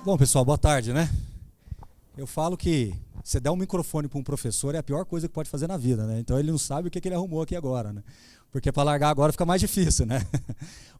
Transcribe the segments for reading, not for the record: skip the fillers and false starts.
Bom, pessoal, boa tarde, né? Eu falo que você der um microfone para um professor é a pior coisa que pode fazer na vida, né? Então ele não sabe o que ele arrumou aqui agora, né? Porque para largar agora fica mais difícil, né?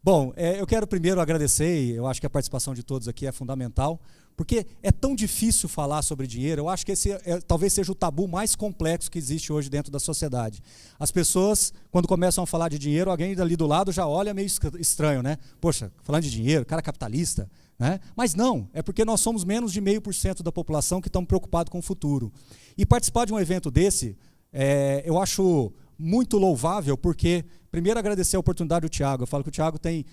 Bom, eu quero primeiro agradecer, e eu acho que a participação de todos aqui é fundamental, porque é tão difícil falar sobre dinheiro. Eu acho que esse talvez seja o tabu mais complexo que existe hoje dentro da sociedade. As pessoas, quando começam a falar de dinheiro, alguém dali do lado já olha meio estranho, né? Poxa, falando de dinheiro, cara capitalista, né? Mas não, é porque nós somos menos de 0,5% da população que estão preocupados com o futuro. E participar de um evento desse, eu acho muito louvável, porque, primeiro, agradecer a oportunidade do Thiago. Eu falo que o Thiago tem,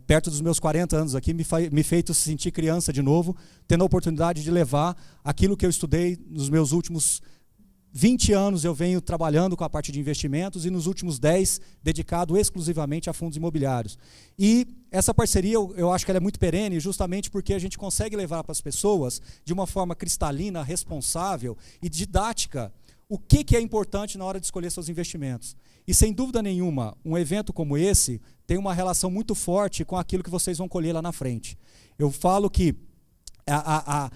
perto dos meus 40 anos aqui, me feito se sentir criança de novo, tendo a oportunidade de levar aquilo que eu estudei nos meus últimos 20 anos. Eu venho trabalhando com a parte de investimentos e nos últimos 10 dedicado exclusivamente a fundos imobiliários. E essa parceria, eu acho que ela é muito perene, justamente porque a gente consegue levar para as pessoas, de uma forma cristalina, responsável e didática, o que é importante na hora de escolher seus investimentos. E, sem dúvida nenhuma, um evento como esse tem uma relação muito forte com aquilo que vocês vão colher lá na frente. Eu falo que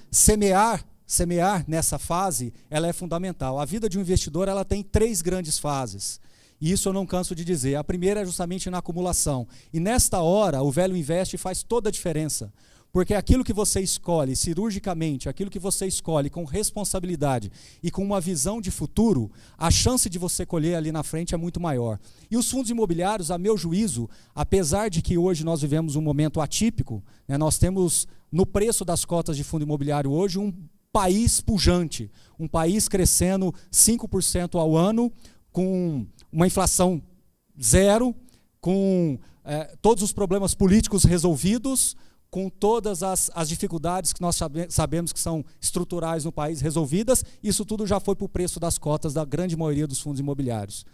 semear nessa fase, ela é fundamental. A vida de um investidor, ela tem 3 grandes fases. E isso eu não canso de dizer. A primeira é justamente na acumulação. E nesta hora, o Velho Invest faz toda a diferença. Porque aquilo que você escolhe cirurgicamente, aquilo que você escolhe com responsabilidade e com uma visão de futuro, a chance de você colher ali na frente é muito maior. E os fundos imobiliários, a meu juízo, apesar de que hoje nós vivemos um momento atípico, né, nós temos no preço das cotas de fundo imobiliário hoje um país pujante, um país crescendo 5% ao ano, com uma inflação zero, com todos os problemas políticos resolvidos, com todas as dificuldades que nós sabemos que são estruturais no país resolvidas. Isso tudo já foi para o preço das cotas da grande maioria dos fundos imobiliários.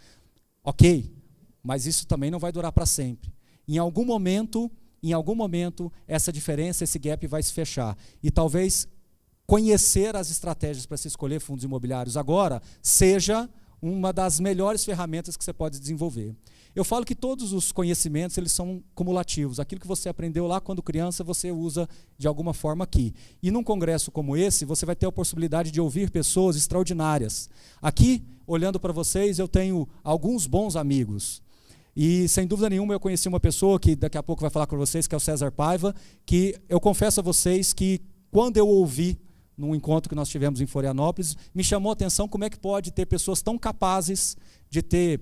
Ok, mas isso também não vai durar para sempre. Em algum momento, essa diferença, esse gap vai se fechar. E talvez conhecer as estratégias para se escolher fundos imobiliários agora seja uma das melhores ferramentas que você pode desenvolver. Eu falo que todos os conhecimentos, eles são cumulativos. Aquilo que você aprendeu lá quando criança, você usa de alguma forma aqui. E num congresso como esse, você vai ter a possibilidade de ouvir pessoas extraordinárias. Aqui, olhando para vocês, eu tenho alguns bons amigos. E, sem dúvida nenhuma, eu conheci uma pessoa que daqui a pouco vai falar com vocês, que é o César Paiva, que eu confesso a vocês que, quando eu ouvi num encontro que nós tivemos em Florianópolis, me chamou a atenção como é que pode ter pessoas tão capazes de ter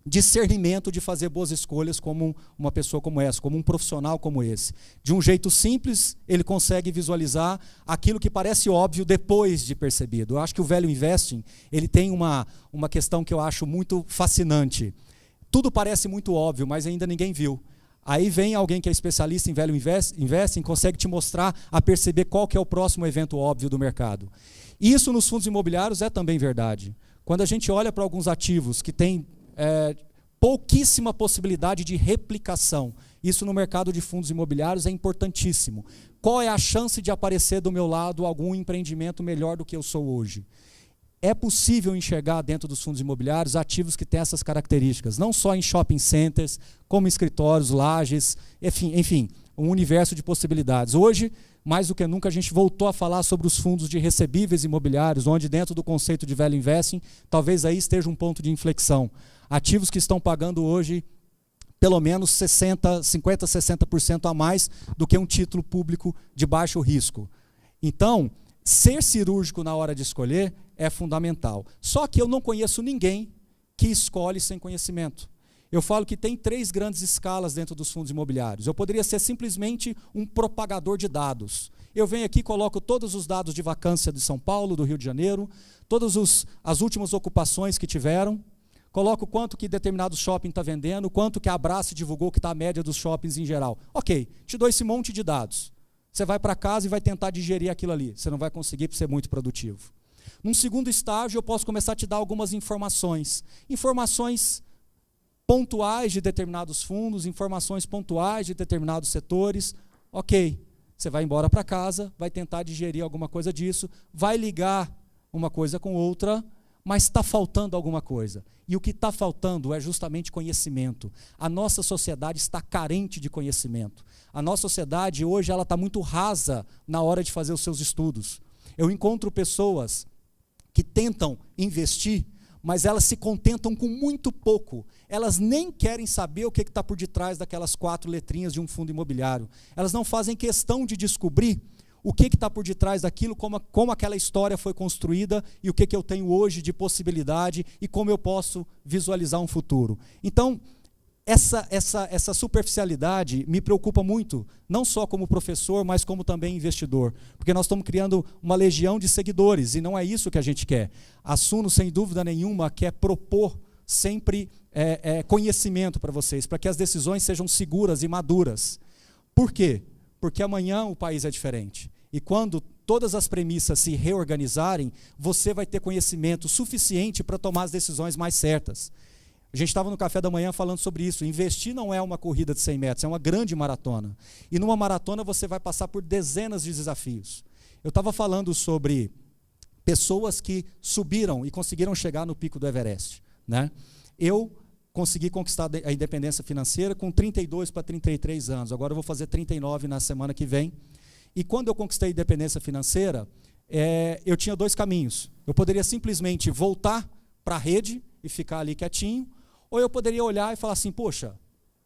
discernimento de fazer boas escolhas como uma pessoa como essa, como um profissional como esse. De um jeito simples, ele consegue visualizar aquilo que parece óbvio depois de percebido. Eu acho que o Velho Investing, ele tem uma questão que eu acho muito fascinante. Tudo parece muito óbvio, mas ainda ninguém viu. Aí vem alguém que é especialista em Velho Investing, consegue te mostrar a perceber qual que é o próximo evento óbvio do mercado. Isso nos fundos imobiliários é também verdade. Quando a gente olha para alguns ativos que têm pouquíssima possibilidade de replicação, isso no mercado de fundos imobiliários é importantíssimo. Qual é a chance de aparecer do meu lado algum empreendimento melhor do que eu sou hoje? É possível enxergar dentro dos fundos imobiliários ativos que têm essas características, não só em shopping centers, como em escritórios, lajes, enfim, um universo de possibilidades. Hoje, mais do que nunca, a gente voltou a falar sobre os fundos de recebíveis imobiliários, onde dentro do conceito de Velho Investing, talvez aí esteja um ponto de inflexão. Ativos que estão pagando hoje pelo menos 50%, 60% a mais do que um título público de baixo risco. Então, ser cirúrgico na hora de escolher é fundamental. Só que eu não conheço ninguém que escolhe sem conhecimento. Eu falo que tem 3 grandes escalas dentro dos fundos imobiliários. Eu poderia ser simplesmente um propagador de dados. Eu venho aqui e coloco todos os dados de vacância de São Paulo, do Rio de Janeiro, todas as últimas ocupações que tiveram, coloco quanto que determinado shopping está vendendo, quanto que a Abraço divulgou que está a média dos shoppings em geral. Ok, te dou esse monte de dados. Você vai para casa e vai tentar digerir aquilo ali. Você não vai conseguir ser muito produtivo. Num segundo estágio, eu posso começar a te dar algumas informações. Informações pontuais de determinados fundos, informações pontuais de determinados setores. Ok, você vai embora para casa, vai tentar digerir alguma coisa disso, vai ligar uma coisa com outra, mas está faltando alguma coisa. E o que está faltando é justamente conhecimento. A nossa sociedade está carente de conhecimento. A nossa sociedade hoje ela está muito rasa na hora de fazer os seus estudos. Eu encontro pessoas que tentam investir, mas elas se contentam com muito pouco. Elas nem querem saber o que está por detrás daquelas 4 letrinhas de um fundo imobiliário. Elas não fazem questão de descobrir o que está por detrás daquilo, como aquela história foi construída e o que eu tenho hoje de possibilidade e como eu posso visualizar um futuro. Então, essa superficialidade me preocupa muito, não só como professor, mas como também investidor, porque nós estamos criando uma legião de seguidores e não é isso que a gente quer. A Suno, sem dúvida nenhuma, quer propor sempre conhecimento para vocês, para que as decisões sejam seguras e maduras. Por quê? Porque amanhã o país é diferente. E quando todas as premissas se reorganizarem, você vai ter conhecimento suficiente para tomar as decisões mais certas. A gente estava no café da manhã falando sobre isso. Investir não é uma corrida de 100 metros, é uma grande maratona. E numa maratona você vai passar por dezenas de desafios. Eu estava falando sobre pessoas que subiram e conseguiram chegar no pico do Everest, né? Eu consegui conquistar a independência financeira com 32 para 33 anos. Agora eu vou fazer 39 na semana que vem. E quando eu conquistei a independência financeira, eu tinha 2 caminhos. Eu poderia simplesmente voltar para a rede e ficar ali quietinho, ou eu poderia olhar e falar assim, poxa,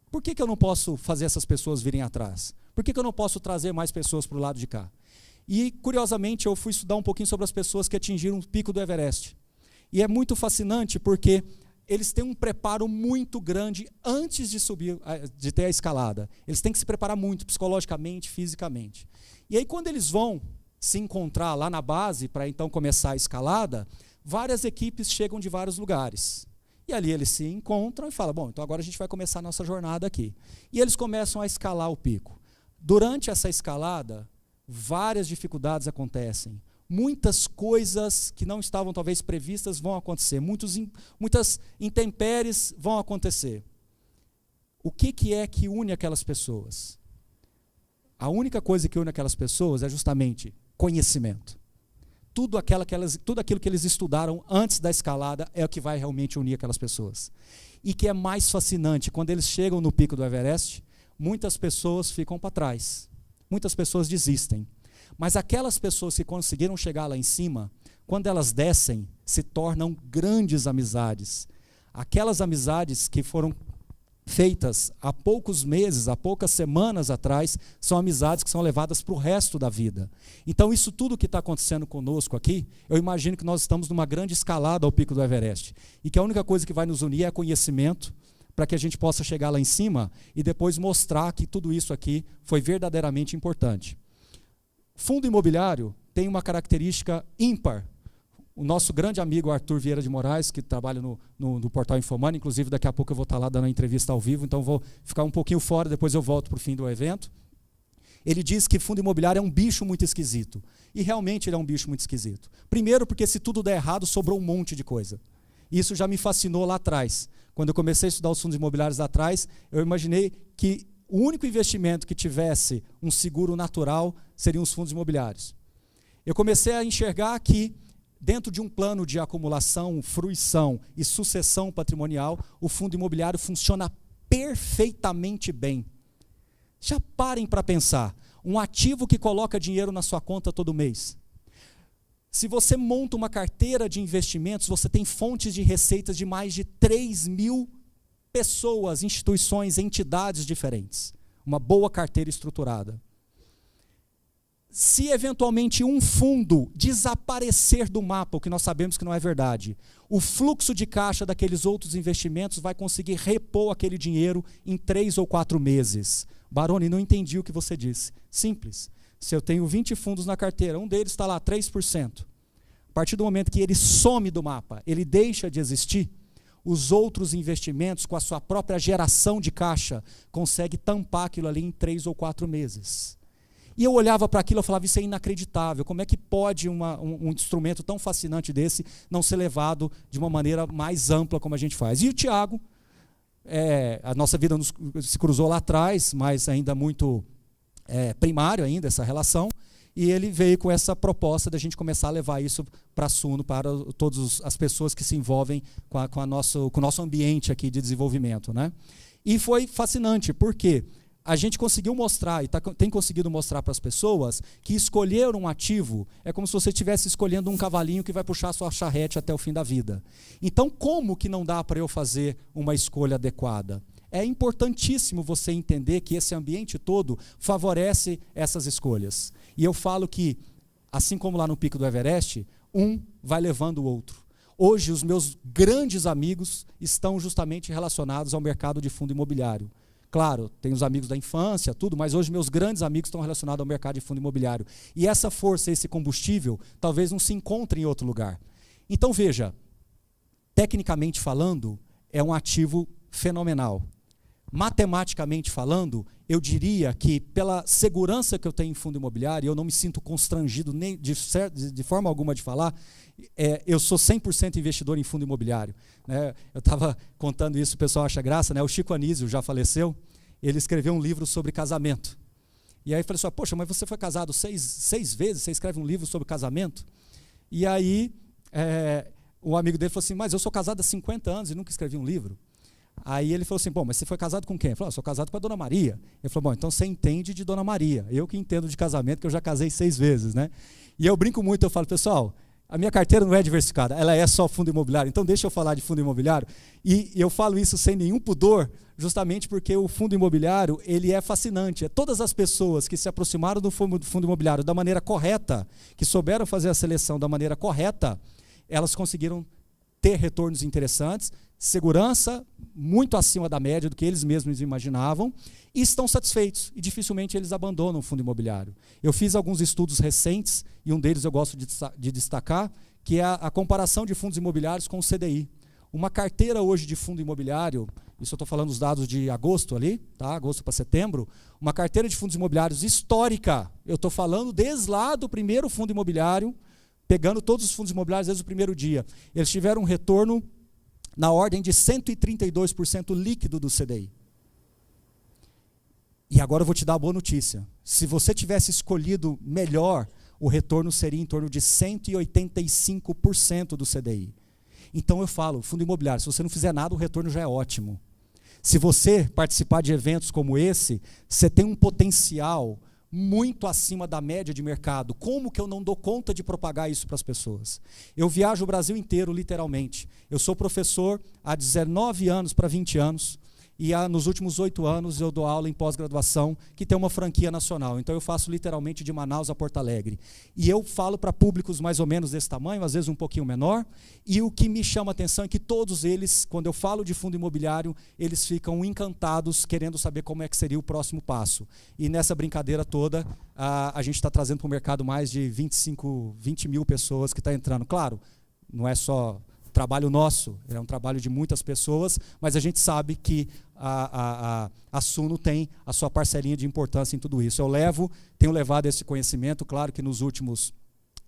por que eu não posso fazer essas pessoas virem atrás? Por que eu não posso trazer mais pessoas para o lado de cá? E, curiosamente, eu fui estudar um pouquinho sobre as pessoas que atingiram o pico do Everest. E é muito fascinante porque eles têm um preparo muito grande antes de subir, de ter a escalada. Eles têm que se preparar muito, psicologicamente, fisicamente. E aí, quando eles vão se encontrar lá na base, para então começar a escalada, várias equipes chegam de vários lugares. E ali eles se encontram e falam, bom, então agora a gente vai começar a nossa jornada aqui. E eles começam a escalar o pico. Durante essa escalada, várias dificuldades acontecem. Muitas coisas que não estavam talvez previstas vão acontecer. Muitas intempéries vão acontecer. O que é que une aquelas pessoas? A única coisa que une aquelas pessoas é justamente conhecimento. Tudo aquilo que eles estudaram antes da escalada é o que vai realmente unir aquelas pessoas. E que é mais fascinante, quando eles chegam no pico do Everest, muitas pessoas ficam para trás. Muitas pessoas desistem. Mas aquelas pessoas que conseguiram chegar lá em cima, quando elas descem, se tornam grandes amizades. Aquelas amizades que foram feitas há poucos meses, há poucas semanas atrás, são amizades que são levadas para o resto da vida. Então, isso tudo que está acontecendo conosco aqui, eu imagino que nós estamos numa grande escalada ao pico do Everest. E que a única coisa que vai nos unir é conhecimento, para que a gente possa chegar lá em cima e depois mostrar que tudo isso aqui foi verdadeiramente importante. Fundo imobiliário tem uma característica ímpar. O nosso grande amigo Arthur Vieira de Moraes, que trabalha no portal Infomoney, inclusive daqui a pouco eu vou estar lá dando a entrevista ao vivo, então vou ficar um pouquinho fora, depois eu volto para o fim do evento. Ele diz que fundo imobiliário é um bicho muito esquisito. E realmente ele é um bicho muito esquisito. Primeiro porque se tudo der errado, sobrou um monte de coisa. Isso já me fascinou lá atrás. Quando eu comecei a estudar os fundos imobiliários lá atrás, eu imaginei que o único investimento que tivesse um seguro natural seriam os fundos imobiliários. Eu comecei a enxergar que dentro de um plano de acumulação, fruição e sucessão patrimonial, o fundo imobiliário funciona perfeitamente bem. Já parem para pensar, um ativo que coloca dinheiro na sua conta todo mês. Se você monta uma carteira de investimentos, você tem fontes de receitas de mais de 3.000 pessoas, instituições, entidades diferentes. Uma boa carteira estruturada. Se eventualmente um fundo desaparecer do mapa, o que nós sabemos que não é verdade, o fluxo de caixa daqueles outros investimentos vai conseguir repor aquele dinheiro em 3 ou 4 meses. Baroni, não entendi o que você disse. Simples. Se eu tenho 20 fundos na carteira, um deles está lá, 3%. A partir do momento que ele some do mapa, ele deixa de existir, os outros investimentos, com a sua própria geração de caixa, conseguem tampar aquilo ali em 3 ou 4 meses. E eu olhava para aquilo e falava, isso é inacreditável, como é que pode um instrumento tão fascinante desse não ser levado de uma maneira mais ampla como a gente faz? E o Tiago, a nossa vida se cruzou lá atrás, mas ainda muito primário ainda essa relação, e ele veio com essa proposta da gente começar a levar isso para a Suno, para todas as pessoas que se envolvem com o nosso ambiente aqui de desenvolvimento, né? E foi fascinante, porque a gente conseguiu mostrar, e tem conseguido mostrar para as pessoas, que escolher um ativo é como se você estivesse escolhendo um cavalinho que vai puxar a sua charrete até o fim da vida. Então, como que não dá para eu fazer uma escolha adequada? É importantíssimo você entender que esse ambiente todo favorece essas escolhas. E eu falo que, assim como lá no Pico do Everest, um vai levando o outro. Hoje, os meus grandes amigos estão justamente relacionados ao mercado de fundo imobiliário. Claro, tem os amigos da infância, tudo, mas hoje meus grandes amigos estão relacionados ao mercado de fundo imobiliário. E essa força, esse combustível, talvez não se encontre em outro lugar. Então, veja, tecnicamente falando, é um ativo fenomenal. Matematicamente falando, eu diria que pela segurança que eu tenho em fundo imobiliário, eu não me sinto constrangido nem de forma alguma de falar, eu sou 100% investidor em fundo imobiliário. Né? Eu estava contando isso, o pessoal acha graça, né? O Chico Anísio já faleceu, ele escreveu um livro sobre casamento. E aí eu falei assim, poxa, mas você foi casado seis vezes, você escreve um livro sobre casamento? E aí o amigo dele falou assim, mas eu sou casado há 50 anos e nunca escrevi um livro. Aí ele falou assim, bom, mas você foi casado com quem? Ele falou, sou casado com a Dona Maria. Ele falou, bom, então você entende de Dona Maria. Eu que entendo de casamento, que eu já casei 6 vezes, né? E eu brinco muito, eu falo, pessoal, a minha carteira não é diversificada, ela é só fundo imobiliário. Então deixa eu falar de fundo imobiliário. E eu falo isso sem nenhum pudor, justamente porque o fundo imobiliário, ele é fascinante. Todas as pessoas que se aproximaram do fundo imobiliário da maneira correta, que souberam fazer a seleção da maneira correta, elas conseguiram ter retornos interessantes, segurança muito acima da média do que eles mesmos imaginavam, e estão satisfeitos, e dificilmente eles abandonam o fundo imobiliário. Eu fiz alguns estudos recentes, e um deles eu gosto de destacar, que é a comparação de fundos imobiliários com o CDI. Uma carteira hoje de fundo imobiliário, isso eu estou falando os dados de agosto ali, tá? Agosto para setembro, uma carteira de fundos imobiliários histórica, eu estou falando desde lá do primeiro fundo imobiliário, pegando todos os fundos imobiliários desde o primeiro dia. Eles tiveram um retorno na ordem de 132% líquido do CDI. E agora eu vou te dar a boa notícia. Se você tivesse escolhido melhor, o retorno seria em torno de 185% do CDI. Então eu falo, fundo imobiliário, se você não fizer nada, o retorno já é ótimo. Se você participar de eventos como esse, você tem um potencial muito acima da média de mercado. Como que eu não dou conta de propagar isso para as pessoas? Eu viajo o Brasil inteiro, literalmente. Eu sou professor há 19 anos para 20 anos, e nos últimos 8 anos eu dou aula em pós-graduação, que tem uma franquia nacional. Então eu faço literalmente de Manaus a Porto Alegre. E eu falo para públicos mais ou menos desse tamanho, às vezes um pouquinho menor, e o que me chama a atenção é que todos eles, quando eu falo de fundo imobiliário, eles ficam encantados, querendo saber como é que seria o próximo passo. E nessa brincadeira toda, a gente está trazendo para o mercado mais de 20 mil pessoas que estão entrando. Claro, não é só trabalho nosso, é um trabalho de muitas pessoas, mas a gente sabe que a Suno tem a sua parcelinha de importância em tudo isso. Tenho levado esse conhecimento, claro que nos últimos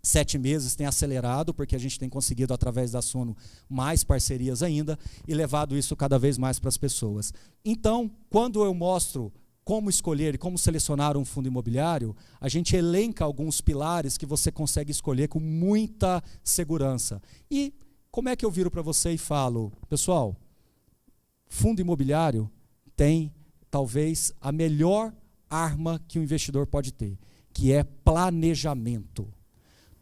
7 meses tem acelerado, porque a gente tem conseguido, através da Suno, mais parcerias ainda, e levado isso cada vez mais para as pessoas. Então, quando eu mostro como escolher e como selecionar um fundo imobiliário, a gente elenca alguns pilares que você consegue escolher com muita segurança. E como é que eu viro para você e falo, pessoal, fundo imobiliário tem talvez a melhor arma que o investidor pode ter, que é planejamento.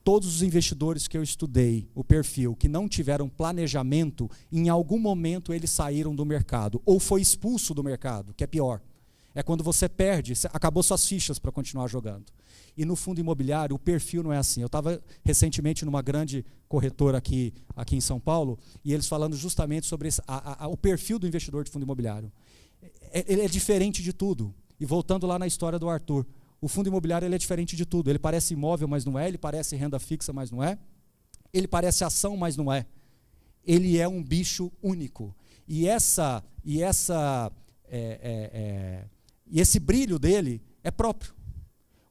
Todos os investidores que eu estudei, o perfil, que não tiveram planejamento, em algum momento eles saíram do mercado, ou foi expulso do mercado, que é pior. É quando você perde, acabou suas fichas para continuar jogando. E no fundo imobiliário, o perfil não é assim. Eu estava recentemente numa grande corretora aqui em São Paulo, e eles falando justamente sobre o perfil do investidor de fundo imobiliário. Ele é diferente de tudo. E voltando lá na história do Arthur, o fundo imobiliário ele é diferente de tudo. Ele parece imóvel, mas não é. Ele parece renda fixa, mas não é. Ele parece ação, mas não é. Ele é um bicho único. E esse brilho dele é próprio.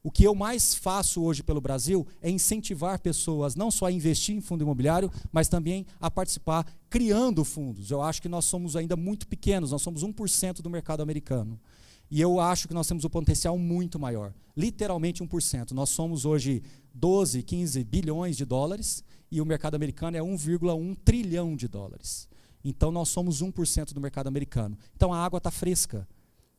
O que eu mais faço hoje pelo Brasil é incentivar pessoas não só a investir em fundo imobiliário, mas também a participar criando fundos. Eu acho que nós somos ainda muito pequenos, nós somos 1% do mercado americano. E eu acho que nós temos um potencial muito maior, literalmente 1%. Nós somos hoje 12, 15 bilhões de dólares e o mercado americano é 1,1 trilhão de dólares. Então nós somos 1% do mercado americano. Então a água está fresca.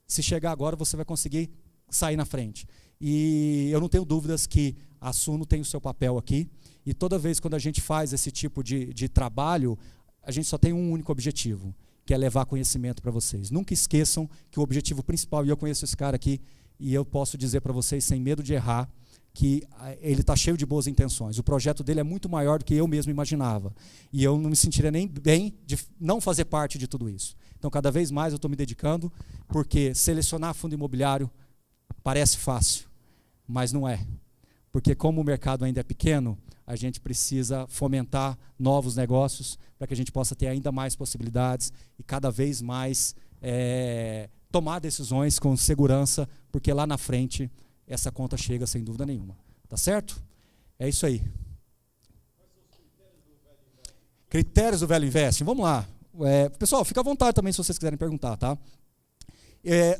Se chegar agora, você vai conseguir sair na frente. E eu não tenho dúvidas que a Suno tem o seu papel aqui. E toda vez quando a gente faz esse tipo de trabalho, a gente só tem um único objetivo, que é levar conhecimento para vocês. Nunca esqueçam que o objetivo principal, e eu conheço esse cara aqui, e eu posso dizer para vocês, sem medo de errar, que ele está cheio de boas intenções. O projeto dele é muito maior do que eu mesmo imaginava. E eu não me sentiria nem bem de não fazer parte de tudo isso. Então, cada vez mais eu estou me dedicando, porque selecionar fundo imobiliário parece fácil, mas não é. Porque como o mercado ainda é pequeno, a gente precisa fomentar novos negócios para que a gente possa ter ainda mais possibilidades e cada vez mais tomar decisões com segurança, porque lá na frente essa conta chega sem dúvida nenhuma. Tá certo? É isso aí. Critérios do Value Investing. Vamos lá. Pessoal, fica à vontade também se vocês quiserem perguntar, tá?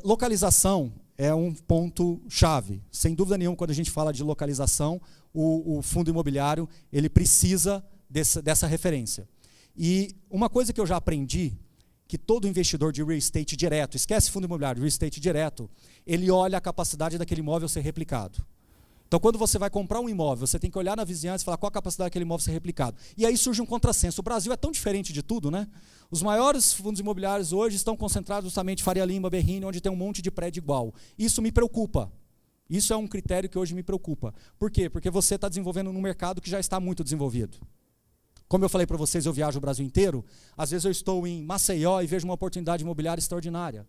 Localização é um ponto-chave. Sem dúvida nenhuma, quando a gente fala de localização, o fundo imobiliário ele precisa dessa referência. E uma coisa que eu já aprendi, que todo investidor de real estate direto, esquece fundo imobiliário, real estate direto, ele olha a capacidade daquele imóvel ser replicado. Então, quando você vai comprar um imóvel, você tem que olhar na vizinhança e falar qual a capacidade daquele imóvel ser replicado. E aí surge um contrassenso. O Brasil é tão diferente de tudo, né? Os maiores fundos imobiliários hoje estão concentrados justamente em Faria Lima, Berrini, onde tem um monte de prédio igual. Isso me preocupa. Isso é um critério que hoje me preocupa. Por quê? Porque você está desenvolvendo num mercado que já está muito desenvolvido. Como eu falei para vocês, eu viajo o Brasil inteiro. Às vezes eu estou em Maceió e vejo uma oportunidade imobiliária extraordinária.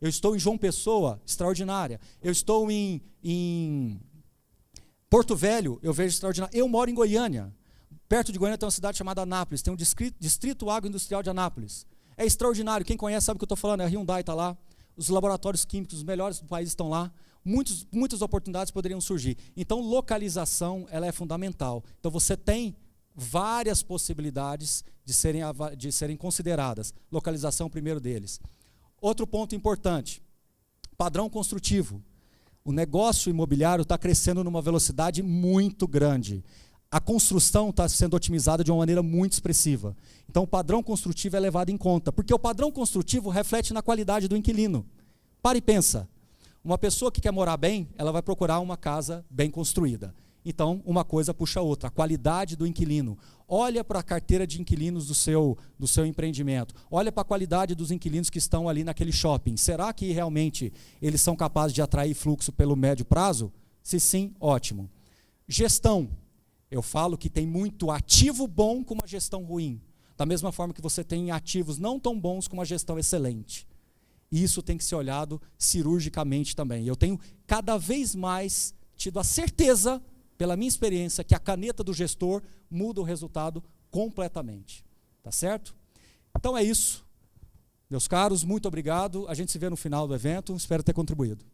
Eu estou em João Pessoa, extraordinária. Eu estou em Porto Velho, eu vejo extraordinário. Eu moro em Goiânia. Perto de Goiânia tem uma cidade chamada Anápolis. Tem um distrito agroindustrial de Anápolis. É extraordinário. Quem conhece sabe o que eu estou falando. A Hyundai está lá. Os laboratórios químicos, os melhores do país estão lá. Muitas oportunidades poderiam surgir. Então, localização ela é fundamental. Então, você tem várias possibilidades de serem consideradas. Localização, primeiro deles. Outro ponto importante, padrão construtivo. O negócio imobiliário está crescendo numa velocidade muito grande. A construção está sendo otimizada de uma maneira muito expressiva. Então, o padrão construtivo é levado em conta, porque o padrão construtivo reflete na qualidade do inquilino. Para e pensa. Uma pessoa que quer morar bem, ela vai procurar uma casa bem construída. Então, uma coisa puxa a outra, a qualidade do inquilino. Olha para a carteira de inquilinos do seu empreendimento. Olha para a qualidade dos inquilinos que estão ali naquele shopping. Será que realmente eles são capazes de atrair fluxo pelo médio prazo? Se sim, ótimo. Gestão. Eu falo que tem muito ativo bom com uma gestão ruim. Da mesma forma que você tem ativos não tão bons com uma gestão excelente. E isso tem que ser olhado cirurgicamente também. Eu tenho cada vez mais tido a certeza, pela minha experiência, que a caneta do gestor muda o resultado completamente. Tá certo? Então é isso. Meus caros, muito obrigado. A gente se vê no final do evento. Espero ter contribuído.